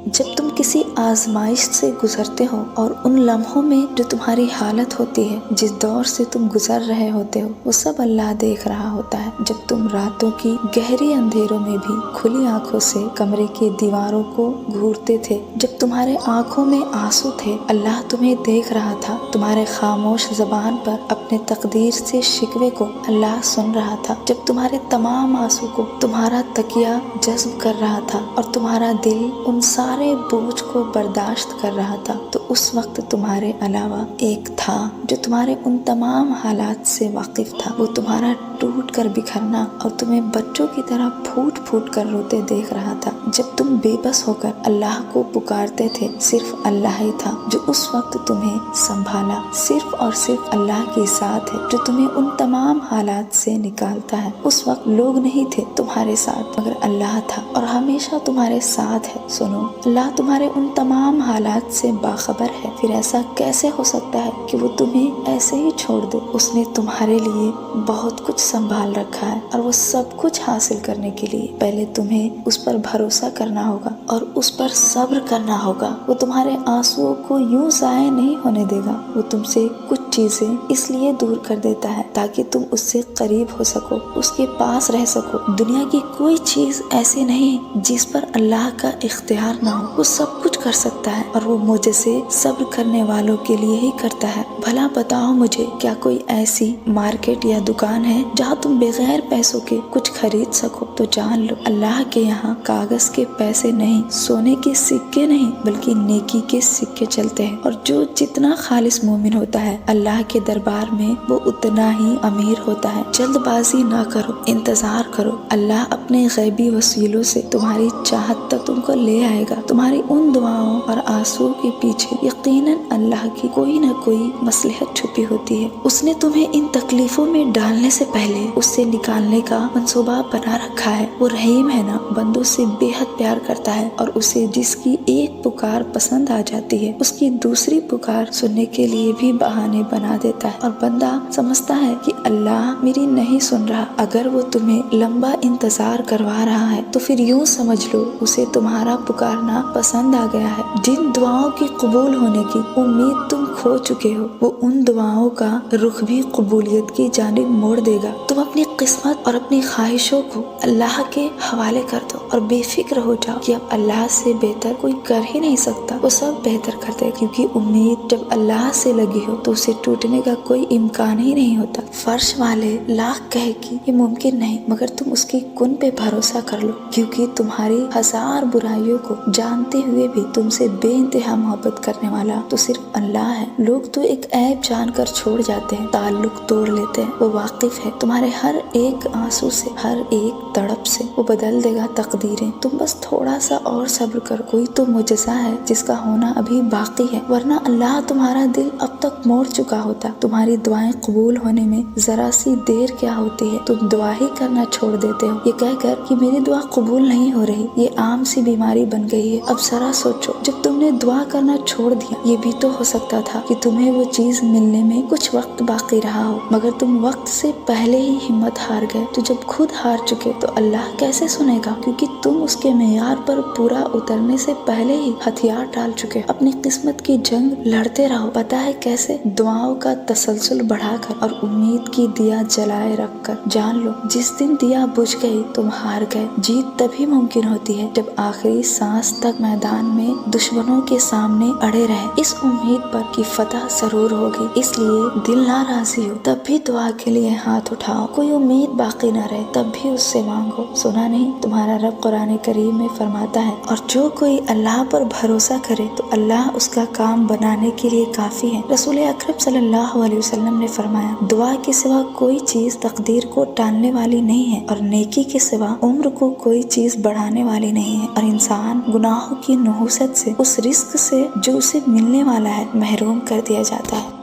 جب تم کسی آزمائش سے گزرتے ہو اور ان لمحوں میں جو تمہاری حالت ہوتی ہے، جس دور سے تم گزر رہے ہوتے ہو، وہ سب اللہ دیکھ رہا ہوتا ہے۔ جب تم راتوں کی گہری اندھیروں میں بھی کھلی آنکھوں سے کمرے کی دیواروں کو گھورتے تھے، جب تمہارے آنکھوں میں آنسو تھے، اللہ تمہیں دیکھ رہا تھا۔ تمہارے خاموش زبان پر اپنے تقدیر سے شکوے کو اللہ سن رہا تھا۔ جب تمہارے تمام آنسو کو تمہارا تکیہ جذب کر رہا تھا اور تمہارا دل ان سارے بوجھ کو برداشت کر رہا تھا، تو اس وقت تمہارے علاوہ ایک تھا جو تمہارے ان تمام حالات سے واقف تھا۔ وہ تمہارا ٹوٹ کر بکھرنا اور تمہیں بچوں کی طرح پھوٹ پھوٹ کر روتے دیکھ رہا تھا۔ جب تم بے بس ہو کر اللہ کو پکارتے تھے، صرف اللہ ہی تھا جو اس وقت تمہیں سنبھالا۔ صرف اور صرف اللہ کی ذات ہے جو تمہیں ان تمام حالات سے نکالتا ہے۔ اس وقت لوگ نہیں تھے تمہارے ساتھ، مگر اللہ تھا اور ہمیشہ تمہارے ساتھ ہے۔ سنو، اللہ تمہارے ان تمام حالات سے باخبر ہے، پھر ایسا کیسے ہو سکتا ہے کہ وہ تمہیں ایسے ہی چھوڑ دے؟ اس نے تمہارے لیے بہت کچھ سنبھال رکھا ہے، اور وہ سب کچھ حاصل کرنے کے لیے پہلے تمہیں اس پر بھروسہ کرنا ہوگا اور اس پر صبر کرنا ہوگا۔ وہ تمہارے آنسوؤں کو یوں ضائع نہیں ہونے دے گا۔ وہ تم سے کچھ چیزیں اس لیے دور کر دیتا ہے تاکہ تم اس سے قریب ہو سکو، اس کے پاس رہ سکو۔ دنیا کی کوئی چیز ایسی نہیں جس پر اللہ کا اختیار نہ ہو۔ وہ سب کچھ کر سکتا ہے، اور وہ معجزے صبر کرنے والوں کے لیے ہی کرتا ہے۔ بھلا بتاؤ مجھے، کیا کوئی ایسی مارکیٹ یا دکان ہے جہاں تم بغیر پیسوں کے کچھ خرید سکو؟ تو جان لو، اللہ کے یہاں کاغذ کے پیسے نہیں، سونے کے سکے نہیں، بلکہ نیکی کے سکے چلتے ہیں۔ اور جو جتنا خالص مومن ہوتا ہے، اللہ کے دربار میں وہ اتنا ہی امیر ہوتا ہے۔ جلد بازی نہ کرو، انتظار کرو۔ اللہ اپنے غیبی وسیلوں سے تمہاری چاہت تک تم کو لے آئے گا۔ تمہاری ان دعاؤں اور آنسوؤں کے پیچھے یقیناً اللہ کی کوئی نہ کوئی مصلحت چھپی ہوتی ہے۔ اس نے تمہیں ان تکلیفوں میں ڈالنے سے پہلے اس سے نکالنے کا منصوبہ بنا رکھا ہے۔ وہ رحیم ہے نا، بندوں سے بے حد پیار کرتا ہے، اور اسے جس کی ایک پکار پسند آ جاتی ہے، اس کی دوسری پکار سننے کے لیے بھی بہانے بنا دیتا ہے۔ اور بندہ سمجھتا ہے کہ اللہ میری نہیں سن رہا۔ اگر وہ تمہیں لمبا انتظار کروا رہا ہے تو پھر یوں سمجھ لو اسے تمہارا پکارنا پسند آ گیا ہے۔ جن دعاؤں کی قبول ہونے کی امید تم کھو چکے ہو، وہ ان دعاؤں کا رخ بھی قبولیت کی جانب موڑ دے گا۔ تم اپنی قسمت اور اپنی خواہشوں کو اللہ کے حوالے کر دو اور بے فکر ہو جاؤ کہ اب اللہ سے بہتر کوئی کر ہی نہیں سکتا۔ وہ سب بہتر کر دے، کیونکہ امید جب اللہ سے لگی ہو تو اسے ٹوٹنے کا کوئی امکان ہی نہیں ہوتا۔ فرش والے لاکھ کہے کہ یہ ممکن نہیں، مگر تم اس کی کن پہ بھروسہ کر لو، کیونکہ تمہاری ہزار برائیوں کو جانتے ہوئے بھی تم سے بے انتہا محبت کرنے والا تو صرف اللہ ہے۔ لوگ تو ایک عیب جان کر چھوڑ جاتے ہیں، تعلق توڑ لیتے ہیں۔ وہ واقف ہے تمہارے ہر ایک آنسو سے، ہر ایک تڑپ سے۔ وہ بدل دے گا تقدیریں، تم بس تھوڑا سا اور صبر کرو۔ کوئی تو معجزہ ہے جس کا ہونا ابھی باقی ہے، ورنہ اللہ تمہارا دل اب تک موڑ چکا ہوتا۔ تمہاری دعائیں قبول ہونے میں ذرا سی دیر کیا ہوتی ہے، تم دعا ہی کرنا چھوڑ دیتے ہو یہ کہہ کر کہ میری دعا قبول نہیں ہو رہی۔ یہ عام سی بیماری بن گئی ہے۔ اب ذرا سوچو، جب تم نے دعا کرنا چھوڑ دیا، یہ بھی تو ہو سکتا تھا کہ تمہیں وہ چیز ملنے میں کچھ وقت باقی رہا ہو، مگر تم وقت سے پہلے ہی ہمت ہار گئے۔ تو جب خود ہار چکے تو اللہ کیسے سنے گا، کیونکہ تم اس کے معیار پر پورا اترنے سے پہلے ہی ہتھیار ڈال چکے۔ اپنی قسمت کی جنگ لڑتے رہو۔ پتہ ہے کیسے؟ دعاؤں کا تسلسل بڑھا کر اور امید کی دیا جلائے رکھ کر۔ جان لو، جس دن دیا بجھ گئی تم ہار گئے۔ جیت تبھی ممکن ہوتی ہے جب آخری سانس تک میدان میں دشمنوں کے سامنے اڑے رہے، اس امید پر کہ فتح ضرور ہوگی۔ اس لیے دل نہ راضی ہو تب بھی دعا کے لیے ہاتھ اٹھاؤ، کوئی امید باقی نہ رہے تب بھی اس سے مانگو۔ سنا نہیں تمہارا رب قرآن کریم میں فرماتا ہے، اور جو کوئی اللہ پر بھروسہ کرے تو اللہ اس کا کام بنانے کے لیے کافی ہے۔ رسول اکرم صلی اللہ علیہ وسلم نے فرمایا، دعا کے سوا کوئی چیز تقدیر کو ٹالنے والی نہیں ہے، اور نیکی کے سوا عمر کو کوئی چیز بڑھانے والی نہیں ہے، اور انسان گناہوں کی نحوست سے، اس رزق سے جو اسے ملنے والا ہے، محروم کر دیا جاتا ہے۔